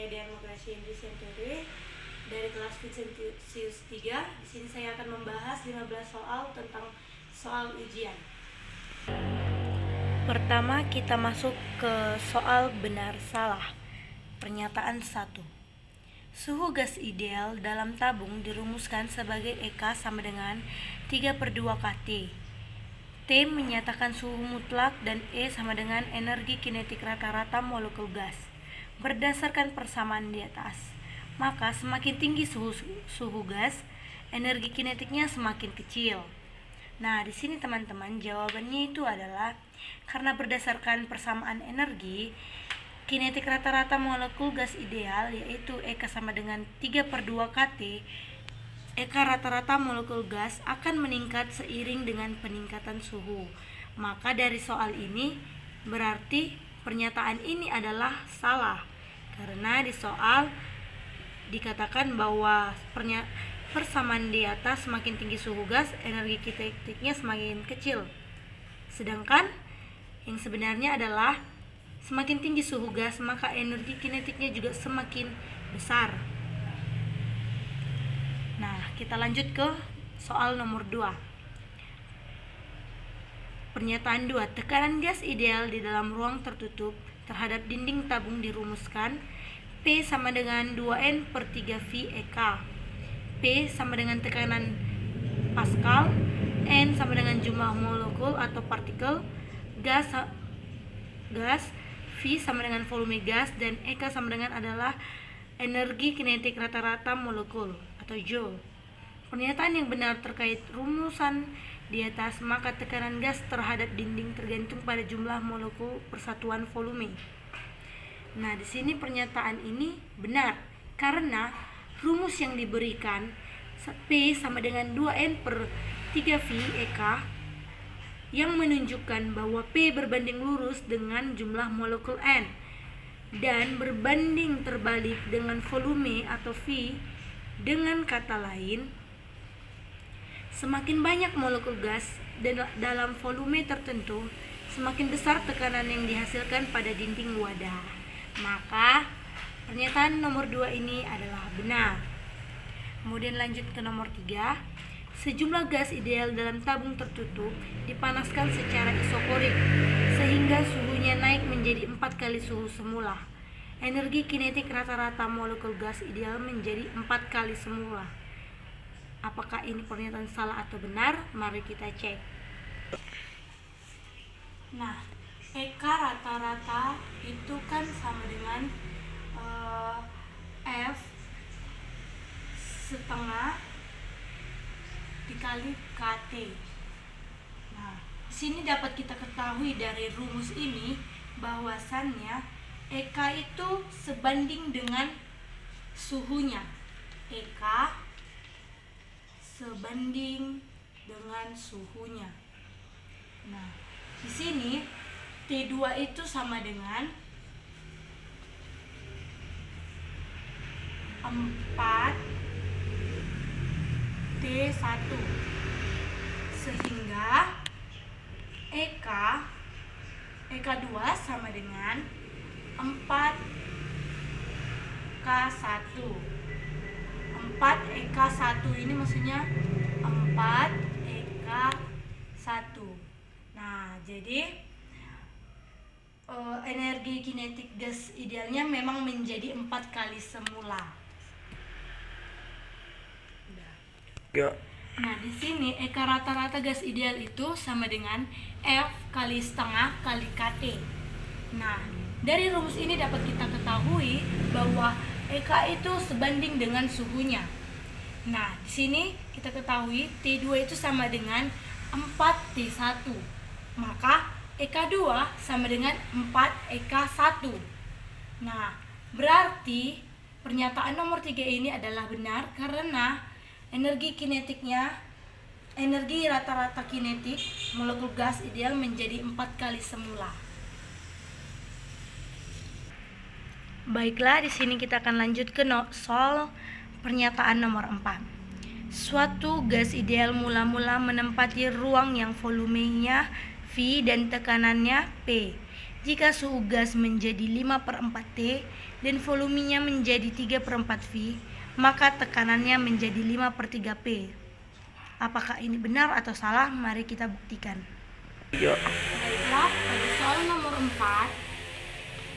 Dian Demokrasi Indonesia Theory dari kelas Vicensius 3. Di sini saya akan membahas 15 soal tentang soal ujian. Pertama, kita masuk ke soal benar salah. Pernyataan 1. Suhu gas ideal dalam tabung dirumuskan sebagai EK sama dengan 3/2 kT. T menyatakan suhu mutlak dan E sama dengan energi kinetik rata-rata molekul gas. Berdasarkan persamaan di atas, maka semakin tinggi suhu gas, energi kinetiknya semakin kecil. Nah, di sini teman-teman jawabannya itu adalah karena berdasarkan persamaan energi, kinetik rata-rata molekul gas ideal yaitu EK sama dengan 3/2 kT. EK rata-rata molekul gas akan meningkat seiring dengan peningkatan suhu. Maka dari soal ini berarti pernyataan ini adalah salah, karena di soal dikatakan bahwa persamaan di atas semakin tinggi suhu gas, energi kinetiknya semakin kecil. Sedangkan yang sebenarnya adalah semakin tinggi suhu gas, maka energi kinetiknya juga semakin besar. Nah, kita lanjut ke soal nomor 2. Pernyataan 2. Tekanan gas ideal di dalam ruang tertutup terhadap dinding tabung dirumuskan P sama dengan 2N/3V EK. P sama dengan tekanan Pascal, N sama dengan jumlah molekul atau partikel gas, V sama dengan volume gas, dan EK sama dengan adalah energi kinetik rata-rata molekul atau Joule. Pernyataan yang benar terkait rumusan di atas, maka tekanan gas terhadap dinding tergantung pada jumlah molekul persatuan volume. Nah, di sini pernyataan ini benar karena rumus yang diberikan P sama dengan 2N/3V EK yang menunjukkan bahwa P berbanding lurus dengan jumlah molekul N dan berbanding terbalik dengan volume atau V. Dengan kata lain, semakin banyak molekul gas dalam volume tertentu, semakin besar tekanan yang dihasilkan pada dinding wadah. Maka pernyataan nomor 2 ini adalah benar. Kemudian lanjut ke nomor 3. Sejumlah gas ideal dalam tabung tertutup dipanaskan secara isokorik sehingga suhunya naik menjadi 4 kali suhu semula. Energi kinetik rata-rata molekul gas ideal menjadi 4 kali semula. Apakah ini pernyataan salah atau benar? Mari kita cek. Nah, EK rata-rata itu kan sama dengan F setengah dikali KT. Nah, di sini dapat kita ketahui dari rumus ini bahwasannya EK itu sebanding dengan suhunya. EK sebanding dengan suhunya. Nah, di sini T2 itu sama dengan 4T1 sehingga EK2 sama dengan 4K1. 4EK1 ini maksudnya 4EK1. Nah, jadi energi kinetik gas idealnya memang menjadi 4 kali semula. Ya. Nah, di sini EK rata-rata gas ideal itu sama dengan F kali setengah kali KT. Nah, dari rumus ini dapat kita ketahui bahwa EK itu sebanding dengan suhunya. Nah, di sini kita ketahui T2 itu sama dengan 4T1. Maka EK2 sama dengan 4EK1. Nah, berarti pernyataan nomor 3 ini adalah benar karena energi rata-rata kinetik molekul gas ideal menjadi 4 kali semula. Baiklah, di sini kita akan lanjut ke soal pernyataan nomor 4. Suatu gas ideal mula-mula menempati ruang yang volumenya V dan tekanannya P. Jika suhu gas menjadi 5/4 T dan volumenya menjadi 3/4 V, maka tekanannya menjadi 5/3 P. Apakah ini benar atau salah? Mari kita buktikan. Ya. Baiklah, pada soal nomor 4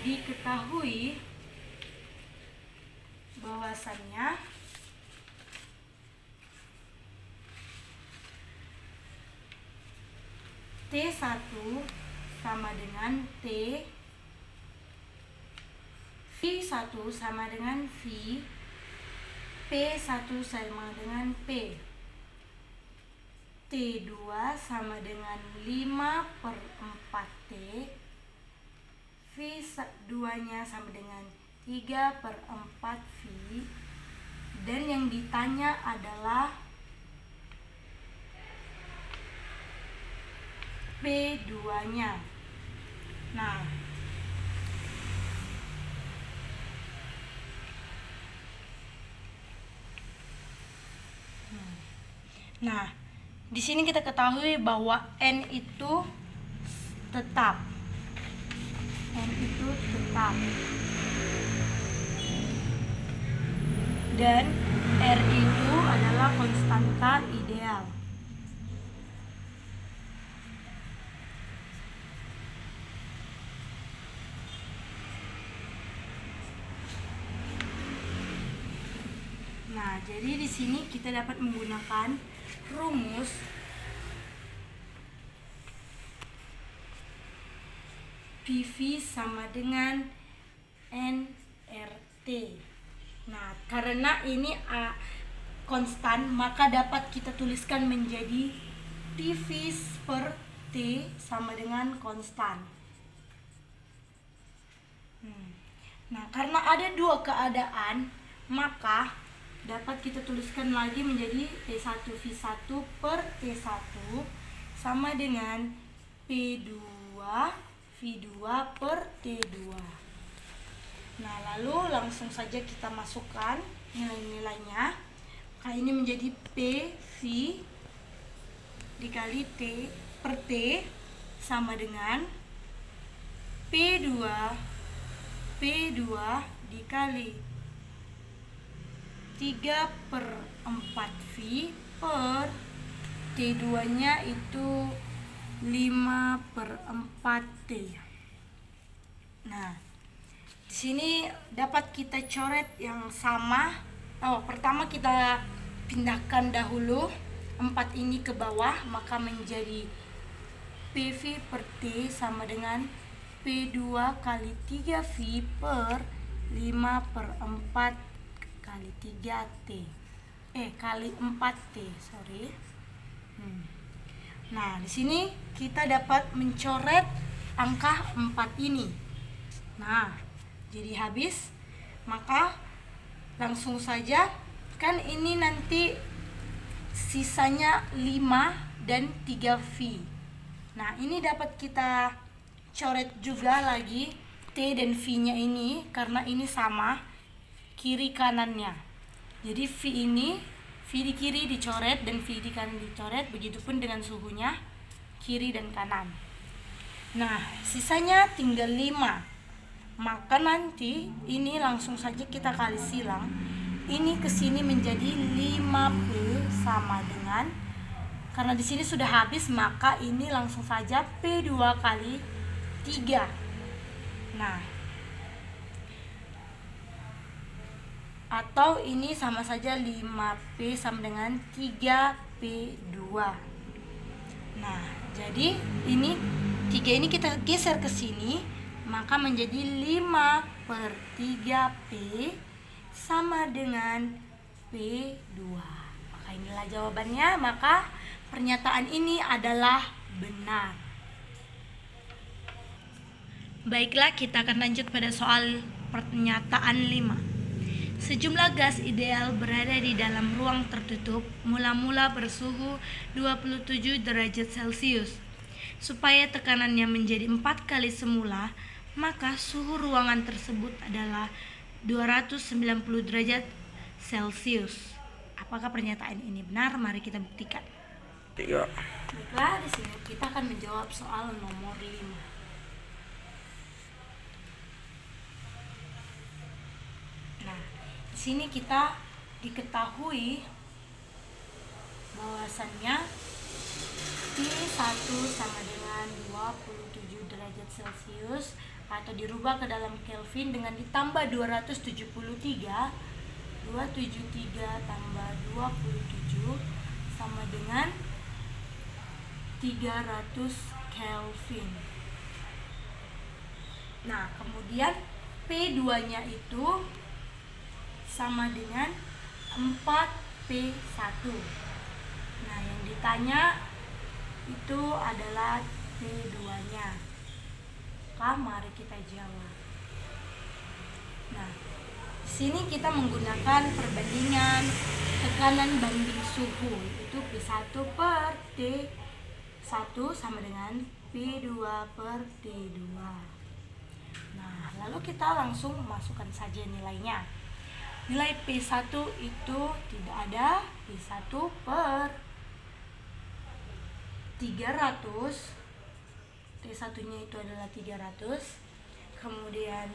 diketahui bahwasannya T1 sama dengan T, V1 sama dengan V, P1 sama dengan P, T2 sama dengan 5/4 T, V2 nya sama dengan 3/4 V, dan yang ditanya adalah P2 nya. Nah, di sini kita ketahui bahwa N itu tetap. Dan R itu adalah konstanta ideal. Nah, jadi di sini kita dapat menggunakan rumus PV sama dengan nRT. Nah, karena ini konstan, maka dapat kita tuliskan menjadi PV per T sama dengan konstan. Nah, karena ada dua keadaan, maka dapat kita tuliskan lagi menjadi P1V1 per T1 sama dengan P2V2 per T2. Nah, lalu langsung saja kita masukkan nilai-nilainya. Maka ini menjadi PV dikali T per T sama dengan P2 dikali 3/4 V per T2 nya itu 5/4 T. Nah, di sini dapat kita coret yang sama. Pertama kita pindahkan dahulu 4 ini ke bawah, maka menjadi PV per T sama dengan P2 kali 3V per 5/4 kali 3T. Kali 4T, sorry. Nah, di sini kita dapat mencoret angka 4 ini. Nah, jadi habis. Maka langsung saja, kan ini nanti sisanya 5 dan 3V. Nah, ini dapat kita coret juga lagi T dan V nya ini, karena ini sama kiri kanannya. Jadi V di kiri dicoret dan V di kanan dicoret, begitupun dengan suhunya kiri dan kanan. Nah, sisanya tinggal 5. Maka nanti ini langsung saja kita kali silang. Ini ke sini menjadi 5P sama dengan, karena di sini sudah habis, maka ini langsung saja P2 kali 3. Nah, atau ini sama saja 5P sama dengan 3P2. Nah, jadi ini 3 ini kita geser ke sini, maka menjadi 5/3P sama dengan P2. Maka inilah jawabannya, maka pernyataan ini adalah benar. Baiklah, kita akan lanjut pada soal pernyataan 5. Sejumlah gas ideal berada di dalam ruang tertutup mula-mula bersuhu 27 derajat Celcius. Supaya tekanannya menjadi 4 kali semula, maka suhu ruangan tersebut adalah 290 derajat Celcius. Apakah pernyataan ini benar? Mari kita buktikan. Ya. Baiklah, di sini kita akan menjawab soal nomor 5. sini kita diketahui bahwasannya T1 sama dengan 27 derajat Celcius, atau dirubah ke dalam Kelvin dengan ditambah 273 tambah 27 sama dengan 300 Kelvin. Nah, kemudian P2 nya itu sama dengan 4P1. Nah, yang ditanya itu adalah P2 nya. Mari kita jawab. Nah, di sini kita menggunakan perbandingan tekanan banding suhu, itu P1 per T1 sama dengan P2 per T2. Nah, lalu kita langsung masukkan saja nilainya. Nilai P1 itu tidak ada, P1 per 300, T1 nya itu adalah 300, kemudian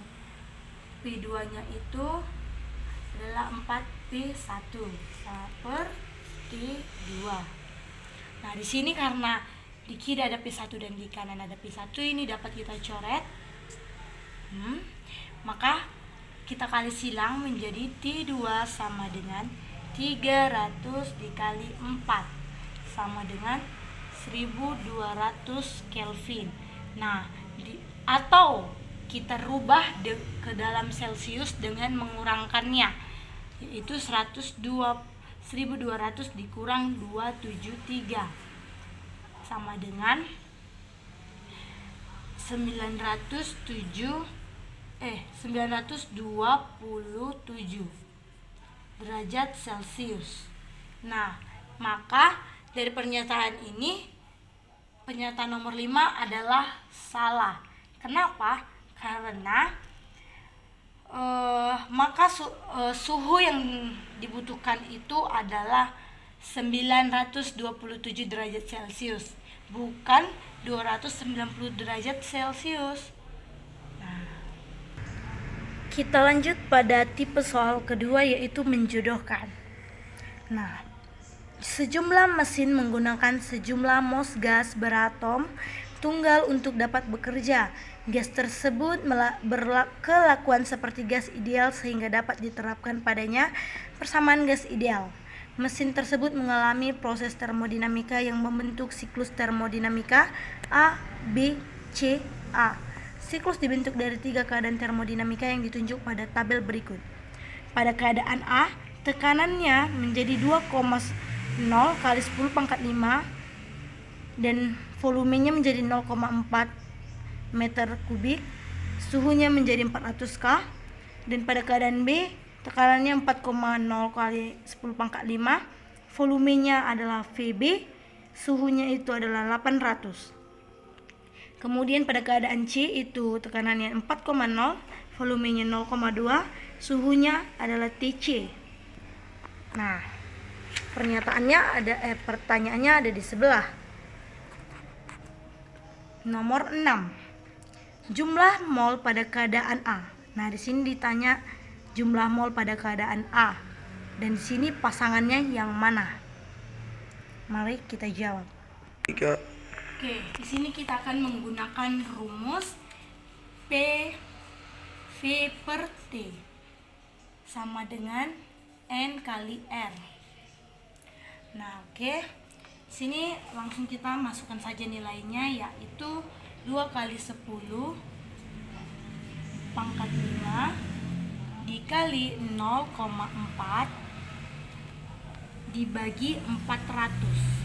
P2 nya itu adalah 4P1 per T2. Nah, di sini karena di kiri ada P1 dan di kanan ada P1, ini dapat kita coret. Maka kita kali silang menjadi T2 sama dengan 300 dikali 4 sama dengan 1200 Kelvin. Nah, atau kita rubah ke dalam Celcius dengan mengurangkannya, yaitu 1200 dikurang 273 sama dengan 927 derajat Celcius. Nah, maka dari pernyataan ini, pernyataan nomor 5 adalah salah. Kenapa? Karena suhu yang dibutuhkan itu adalah 927 derajat Celcius, bukan 290 derajat Celcius. Kita lanjut pada tipe soal kedua, yaitu menjodohkan. Nah, sejumlah mesin menggunakan sejumlah mos gas beratom tunggal untuk dapat bekerja. Gas tersebut berkelakuan seperti gas ideal sehingga dapat diterapkan padanya persamaan gas ideal. Mesin tersebut mengalami proses termodinamika yang membentuk siklus termodinamika A, B, C, A. Siklus dibentuk dari 3 keadaan termodinamika yang ditunjuk pada tabel berikut. Pada keadaan A, tekanannya menjadi 2,0 kali 10 pangkat 5 dan volumenya menjadi 0,4 meter kubik, suhunya menjadi 400 K. Dan pada keadaan B, tekanannya 4,0 kali 10 pangkat 5, volumenya adalah VB, suhunya itu adalah 800. Kemudian pada keadaan C itu tekanannya 4,0, volumenya 0,2, suhunya adalah TC. Nah, pertanyaannya ada di sebelah. Nomor 6. Jumlah mol pada keadaan A. Nah, di sini ditanya jumlah mol pada keadaan A. Dan di sini pasangannya yang mana? Mari kita jawab. 3. Oke, di sini kita akan menggunakan rumus PV per T sama dengan N kali R. Nah, oke. Sini langsung kita masukkan saja nilainya, yaitu 2 kali 10 pangkat 5 dikali 0,4 dibagi 400.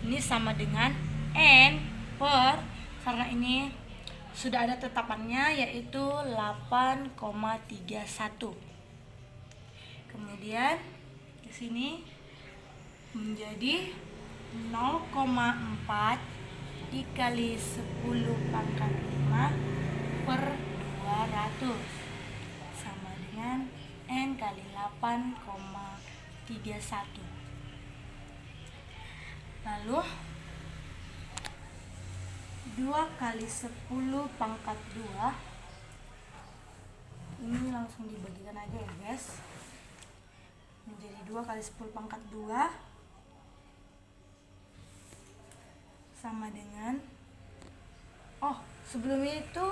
Ini sama dengan N per, karena ini sudah ada tetapannya, yaitu 8,31. Kemudian di sini menjadi 0,4 dikali 10 pangkat 5 per 200 sama dengan N kali 8,31. Lalu 2 kali 10 pangkat 2 ini langsung dibagikan aja ya guys, menjadi 2 kali 10 pangkat 2 sama dengan, sebelum itu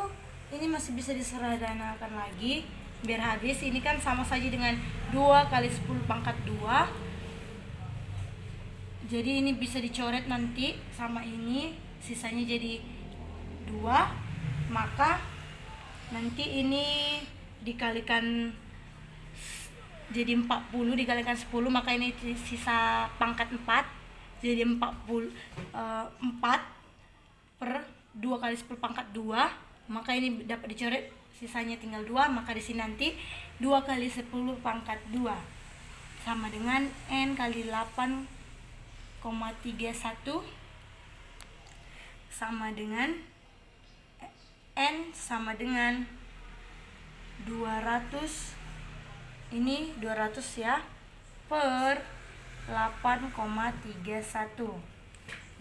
ini masih bisa disederhanakan lagi biar habis. Ini kan sama saja dengan 2 kali 10 pangkat 2, jadi ini bisa dicoret nanti sama ini, sisanya jadi 2, maka nanti ini dikalikan jadi 40, dikalikan 10, maka ini sisa pangkat 4, jadi 4 per 2 kali 10 pangkat 2, maka ini dapat dicoret, sisanya tinggal 2, maka di sini nanti 2 kali 10 pangkat 2 sama dengan N kali 8,31 sama dengan N sama dengan 200, ini 200 ya, per 8,31,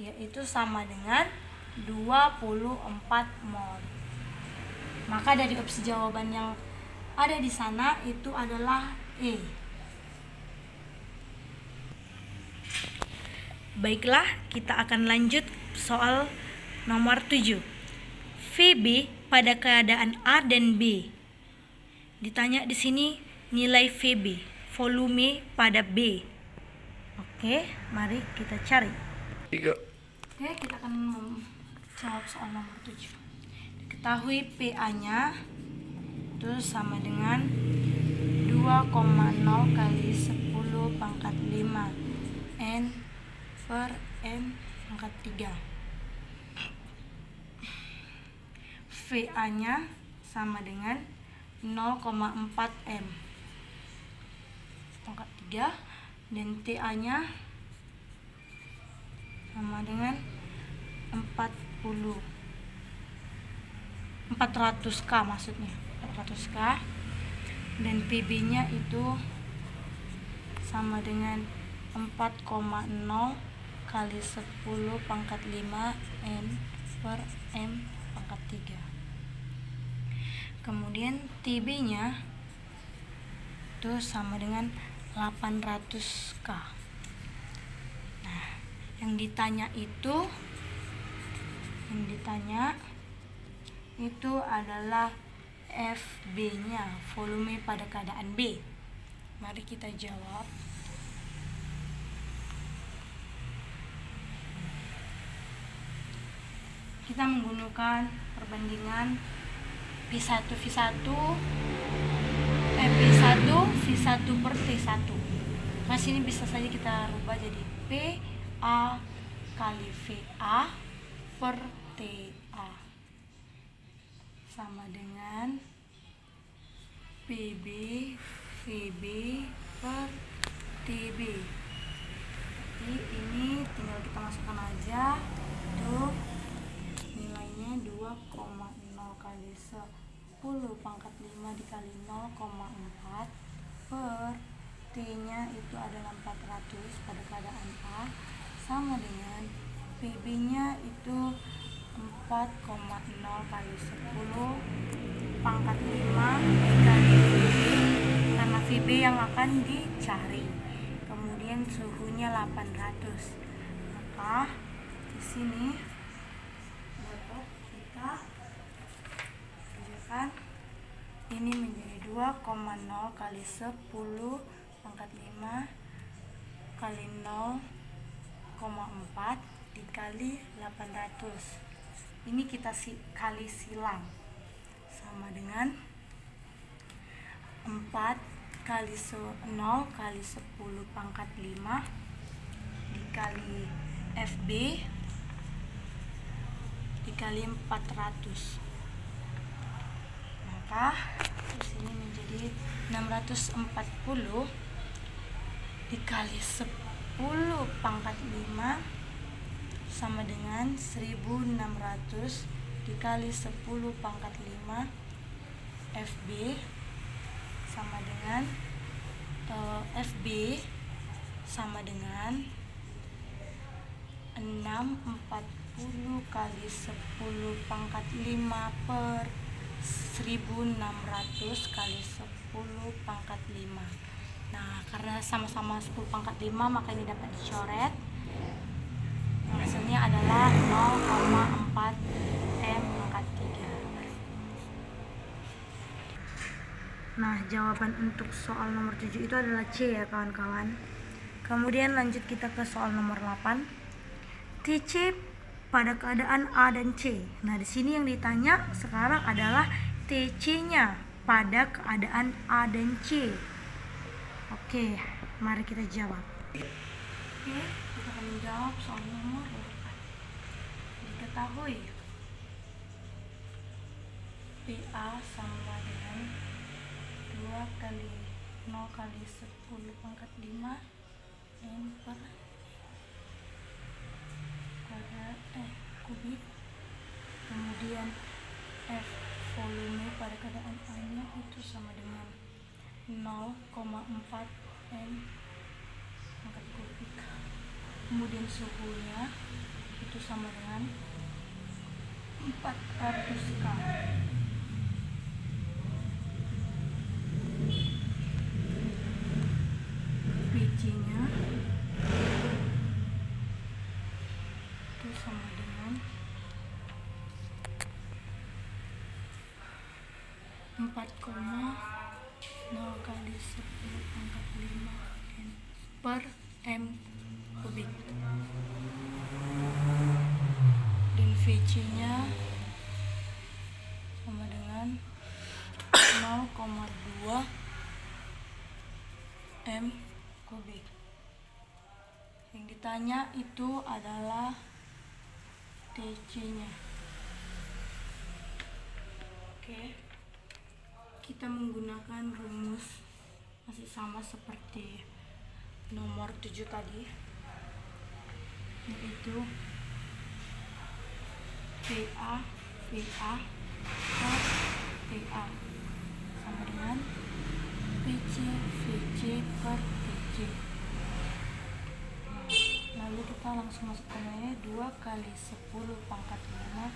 yaitu sama dengan 24 mol. Maka dari opsi jawaban yang ada di sana itu adalah E. Baiklah, kita akan lanjut soal nomor 7. VB pada keadaan A dan B. Ditanya di sini nilai VB, volume pada B. Oke, mari kita cari. 3. Oke, kita akan menjawab soal nomor 7. Diketahui PA-nya itu sama dengan 2,0 kali 10 pangkat 5 N per M pangkat 3. VA-nya sama dengan 0,4 M pangkat 3 dan TA-nya sama dengan 400K maksudnya, 400K, dan PB-nya itu sama dengan 4,0 kali 10 pangkat 5 N per M pangkat 3. Kemudian TB-nya itu sama dengan 800K. Nah, yang ditanya itu adalah FB-nya, volume pada keadaan B. Mari kita jawab. Kita menggunakan perbandingan P1 per T1. Nah, sini bisa saja kita rubah jadi PA kali VA per TA sama dengan PB VB per TB. Jadi ini tinggal kita masukkan aja, tuh nilainya 2,0 kali 10 pangkat 5 dikali 0,4 per T-nya itu adalah 400 pada keadaan A sama dengan PB-nya itu 4,0 kali 10 pangkat 5 dikali VB, karena VB yang akan dicari. Kemudian suhunya 800. Maka di sini dapat kita tunjukkan ini menjadi 2,0 kali 10 pangkat 5 kali 0,4 dikali 800. Ini kita kali silang sama dengan 4 kali 0 kali 10 pangkat 5 dikali FB dikali 400. Maka di sini menjadi 640 dikali 10 pangkat 5 sama dengan 1600 dikali 10 pangkat 5 FB sama dengan FB sama dengan 640 kali 10 pangkat 5 per 1600 kali 10 pangkat 5. Nah, karena sama-sama 10 pangkat 5 maka ini dapat dicoret. Hasilnya adalah 0,4 M pangkat 3. Nah, jawaban untuk soal nomor 7 itu adalah C ya kawan-kawan. Kemudian lanjut kita ke soal nomor 8. TC pada keadaan A dan C. Nah, di sini yang ditanya sekarang adalah TC-nya pada keadaan A dan C. Oke, mari kita jawab. Oke, kita akan menjawab soal nomor 8. Diketahui PA sama dengan 2 kali 0 kali 10 pangkat 5 M per kubik. Kemudian F volume pada keadaan A nya itu sama dengan 0,4 M pangkat kubik. Kemudian suhunya itu sama dengan 400 K. PC nya itu sama dengan 4,0 kali 10 pangkat 5 N per M kubik. Dan VC nya sama dengan 0,2 M kubik. Yang ditanya itu adalah TC-nya. Oke. Kita menggunakan rumus masih sama seperti nomor 7 tadi, yaitu PA VA per PA sama dengan PC VC per PC. Lalu kita langsung masuk ke nilainya. 2 kali 10 pangkat 5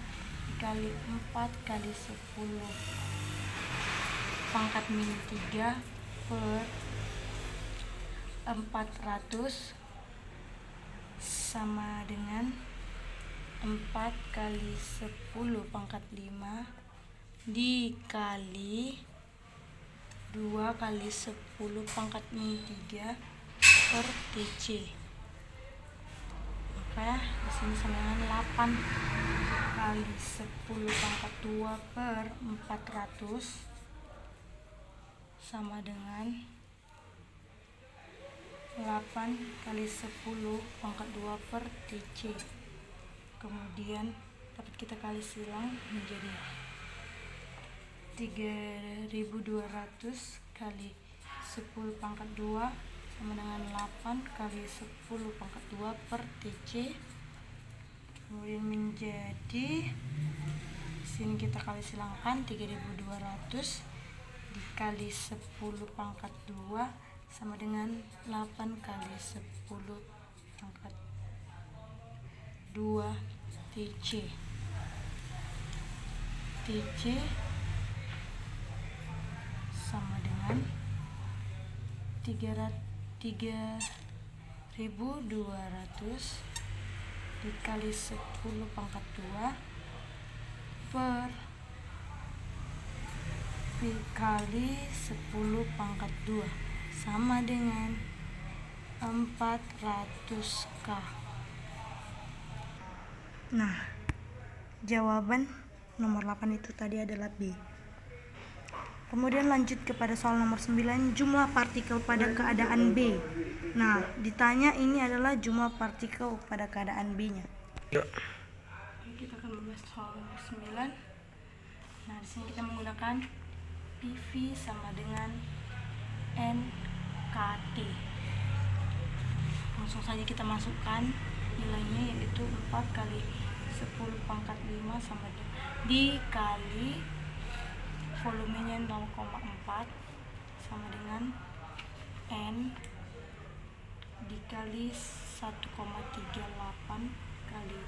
dikali 4 kali 10 pangkat min 3 per 400 sama dengan 4 kali 10 pangkat 5 dikali 2 kali 10 pangkat min 3 per TC. Maka disini sama dengan 8 kali 10 pangkat 2 per 400 sama dengan 8 kali 10 pangkat 2 per TC. Kemudian dapat kita kali silang menjadi 3200 kali 10 pangkat 2 sama dengan 8 kali 10 pangkat 2 per TC. Kemudian menjadi, sini kita kali silangkan 3200 dikali 10 pangkat 2 sama dengan 8 kali 10 pangkat 2 TC. TC sama dengan 3200 dikali 10 pangkat 2 per dikali 10 pangkat 2 sama dengan 400 K. Nah, jawaban nomor 8 itu tadi adalah B. Kemudian lanjut kepada soal nomor 9, jumlah partikel pada keadaan B. Nah, ditanya ini adalah jumlah partikel pada keadaan B-nya. Ya. Kita akan membahas soal nomor 9. Nah, di sini kita menggunakan PV sama dengan NKT. Langsung saja kita masukkan nilainya, yaitu 4 kali 10 pangkat 5 sama dikali volumenya 0,4 sama dengan N dikali 1,38 kali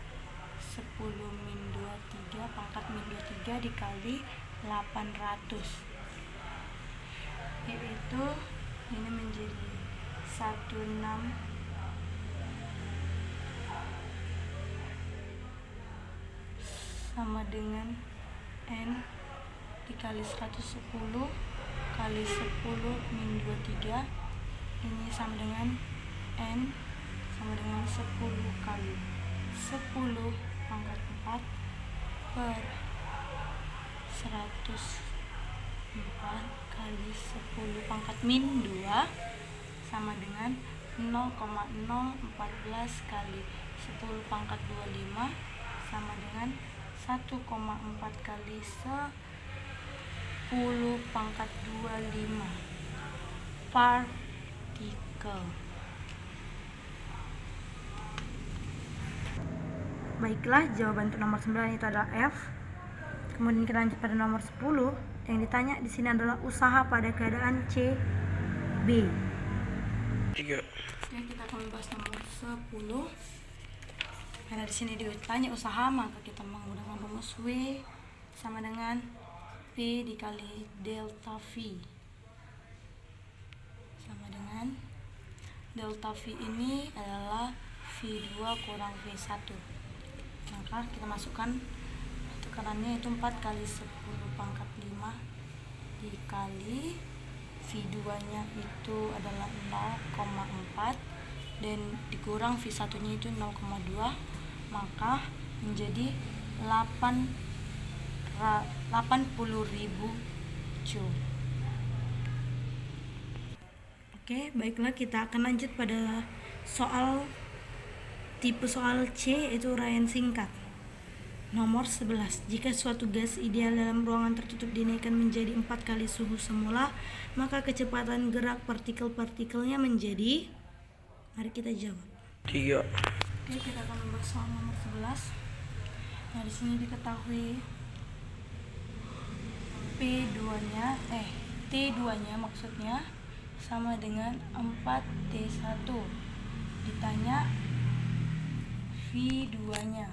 10 min 23 pangkat min 23 dikali 800, yaitu ini menjadi 16 sama dengan N dikali 110 kali 10 min 23, ini sama dengan N sama dengan 10 kali 10 pangkat 4 per 104 kali 10 pangkat min 2 sama dengan 0,014 kali 10 pangkat 25 sama dengan 1,4 kali 10 pangkat 25 partikel. Baiklah, jawaban untuk nomor 9 itu adalah F. Kemudian kita lanjut pada nomor 10. Yang ditanya di sini adalah usaha pada keadaan C, B. 3. Oke, kita akan membahas nomor 10. Karena di sini ditanya usaha, maka kita menggunakan rumus W sama dengan P dikali delta V. Sama dengan delta V ini adalah V2 kurang V1. Maka kita masukkan tekanannya itu 4 kali 10 pangkat 5 dikali V2 nya itu adalah 0,4 dan dikurang V1 nya itu 0,2, maka menjadi 80.000 Joule. Oke, baiklah, kita akan lanjut pada tipe soal C, yaitu uraian singkat. Nomor 11. Jika suatu gas ideal dalam ruangan tertutup dinaikkan menjadi 4 kali suhu semula, maka kecepatan gerak partikel-partikelnya menjadi, mari kita jawab. 3. Oke, kita akan membahas soal nomor 11. Nah, di sini diketahui T2-nya maksudnya sama dengan 4T1. Ditanya V2-nya.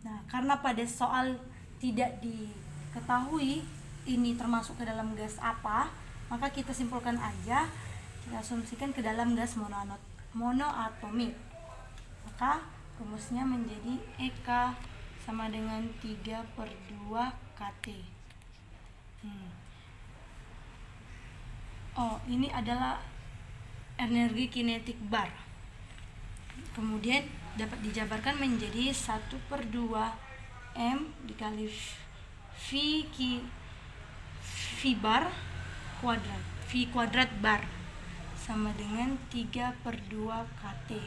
Nah, karena pada soal tidak diketahui ini termasuk ke dalam gas apa, maka kita simpulkan aja, kita asumsikan ke dalam gas monoatomik. Maka rumusnya menjadi EK sama dengan 3/2 KT. Ini adalah energi kinetik bar. Kemudian dapat dijabarkan menjadi 1/2 M dikali V bar kuadrat, V kuadrat bar sama dengan 3/2 KT.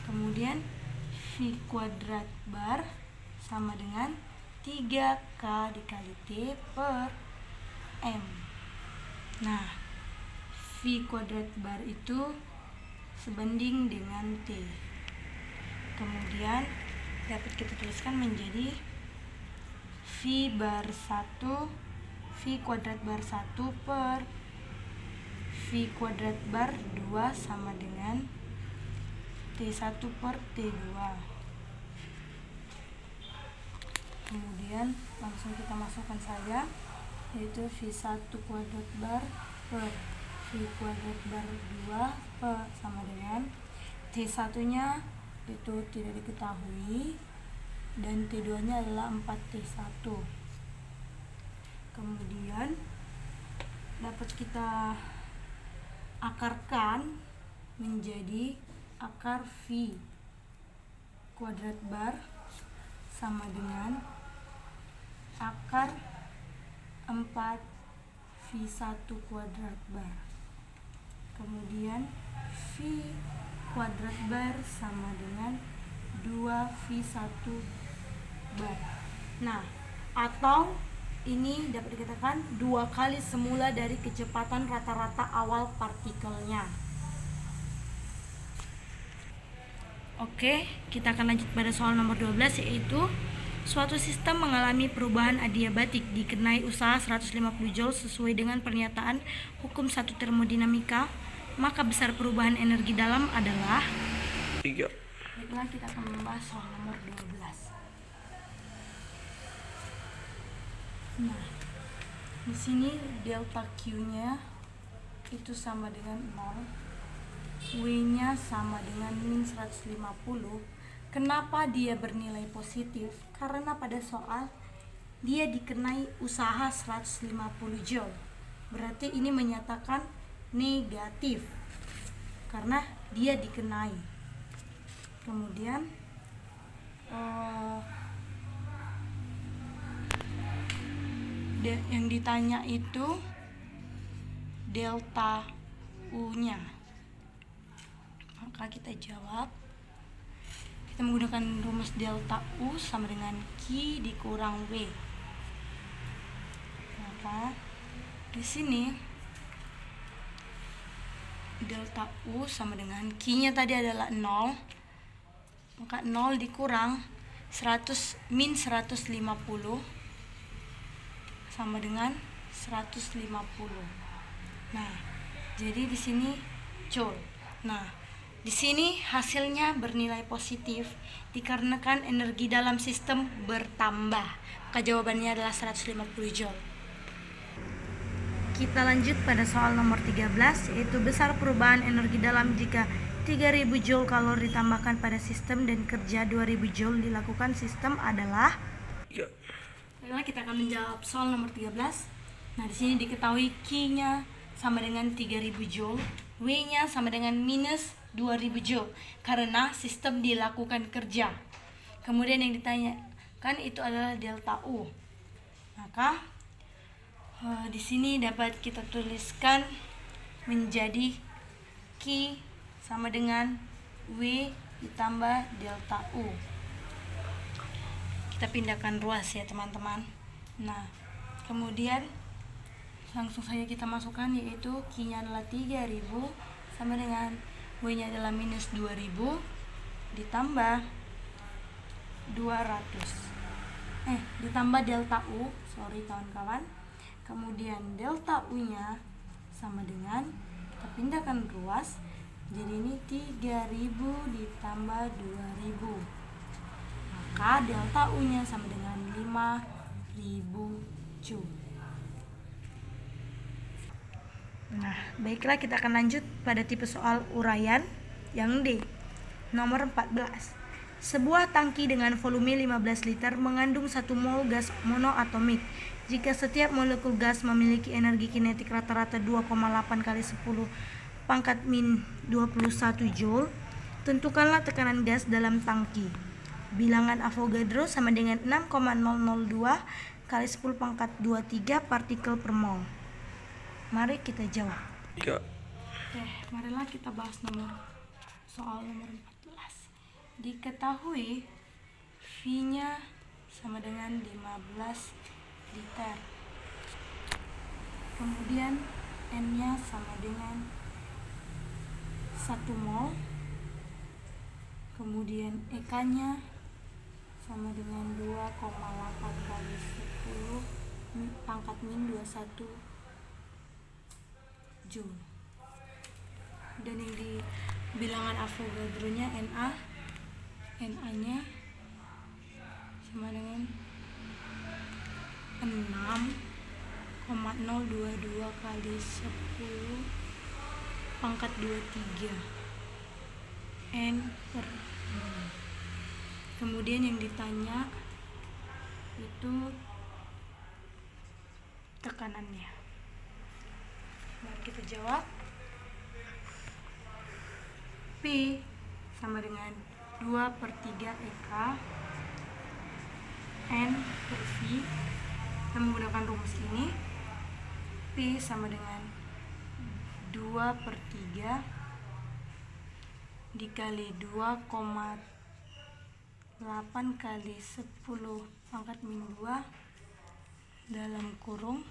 Kemudian V kuadrat bar sama dengan 3K dikali T per M. Nah, V kuadrat bar itu sebanding dengan T. Kemudian dapat kita tuliskan menjadi V bar 1, V kuadrat bar 1 per V kuadrat bar 2 sama dengan T1 per T2. Kemudian langsung kita masukkan saja, yaitu V1 kuadrat bar per V kuadrat bar 2 sama dengan T1 nya itu tidak diketahui dan T2 nya adalah 4T1. Kemudian dapat kita akarkan menjadi akar V kuadrat bar sama dengan akar 4 V1 kuadrat bar. Kemudian V kuadrat bar sama dengan 2V1 bar. Nah, atau ini dapat dikatakan 2 kali semula dari kecepatan rata-rata awal partikelnya. Oke, kita akan lanjut pada soal nomor 12, yaitu suatu sistem mengalami perubahan adiabatik dikenai usaha 150 Joule sesuai dengan pernyataan hukum 1 termodinamika, maka besar perubahan energi dalam adalah 3. Baiklah, kita akan membahas soal nomor 12. Nah, di sini delta Q-nya itu sama dengan 0, W-nya sama dengan min 150. Kenapa dia bernilai positif? Karena pada soal dia dikenai usaha 150 joule. Berarti ini menyatakan negatif karena dia dikenai. Kemudian yang ditanya itu delta U-nya. Maka kita jawab, kita menggunakan rumus delta U sama dengan Q dikurang W. Maka di sini delta U sama dengan Q-nya tadi adalah 0. Maka 0 dikurang 100 min 150 sama dengan 150. Nah, jadi di sini joule. Nah, di sini hasilnya bernilai positif dikarenakan energi dalam sistem bertambah. Maka jawabannya adalah 150 joule. Kita lanjut pada soal nomor 13, yaitu besar perubahan energi dalam jika 3000 joule kalori ditambahkan pada sistem dan kerja 2000 joule dilakukan sistem adalah. 3. Baiklah, kita akan menjawab soal nomor 13. Nah, di sini diketahui Q-nya sama dengan 3000 joule, W-nya sama dengan minus 2000 joule karena sistem dilakukan kerja. Kemudian yang ditanyakan itu adalah delta U. Maka di sini dapat kita tuliskan menjadi Q sama dengan W ditambah delta U. Kita pindahkan ruas ya teman-teman. Nah, kemudian langsung saja kita masukkan, yaitu Q-nya adalah 3000 sama dengan W-nya adalah minus 2000 ditambah 200. Ditambah delta U, sorry kawan-kawan. Kemudian delta U-nya sama dengan, kita pindahkan ruas, jadi ini 3000 ditambah 2000. Maka delta U-nya sama dengan 5000 joule. Nah, baiklah, kita akan lanjut pada tipe soal uraian yang D. Nomor 14. Sebuah tangki dengan volume 15 liter mengandung 1 mol gas monoatomik. Jika setiap molekul gas memiliki energi kinetik rata-rata 2,8 kali 10 pangkat min 21 joule, tentukanlah tekanan gas dalam tangki. Bilangan Avogadro sama dengan 6,002 kali 10 pangkat 23 partikel per mol. Mari kita jawab. 3. Marilah kita bahas soal nomor 14. Diketahui V-nya sama dengan 15 liter. Kemudian N-nya sama dengan 1 mol. Kemudian EK-nya sama dengan 2,8 kali 10 pangkat min 21 joule. Dan yang di bilangan Avogadro-nya Na-nya sama dengan 6,022 kali 10 pangkat 23 N per mol. Kemudian yang ditanya itu tekanannya. Mari kita jawab. P sama dengan 2/3 EK N per V. Kita menggunakan rumus ini. P sama dengan 2/3 dikali 2,8 kali 10 pangkat min 2 dalam kurung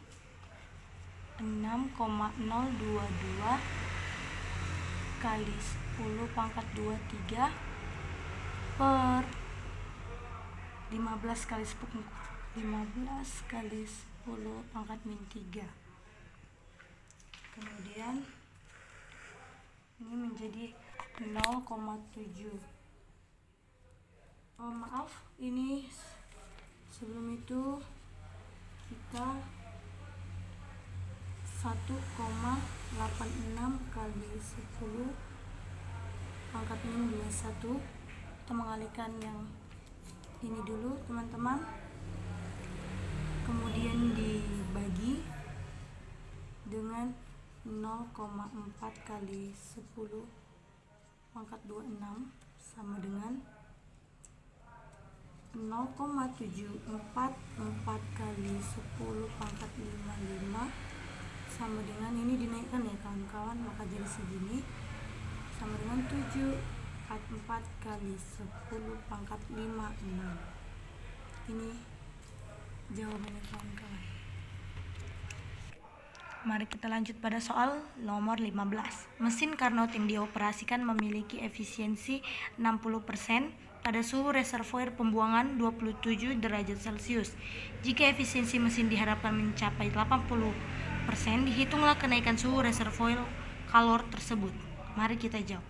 6,022 kali 10 pangkat 23 per 15 kali 10 pangkat min 3. Kemudian ini menjadi 0,7. Maaf, ini sebelum itu jika 1,86 kali 10 pangkat min 21. Kita mengalihkan yang ini dulu teman-teman, kemudian dibagi dengan 0,4 kali 10 pangkat 26 sama dengan 0,744 kali 10 pangkat 55 sama dengan, ini dinaikkan ya kawan-kawan, maka jadi segini, sama dengan 744 kali 10 pangkat 56. Ini jawabannya kawan-kawan. Mari kita lanjut pada soal nomor 15. Mesin Carnot yang dioperasikan memiliki efisiensi 60% pada suhu reservoir pembuangan 27 derajat Celcius. Jika efisiensi mesin diharapkan mencapai 80%, dihitunglah kenaikan suhu reservoir kalor tersebut. Mari kita jawab.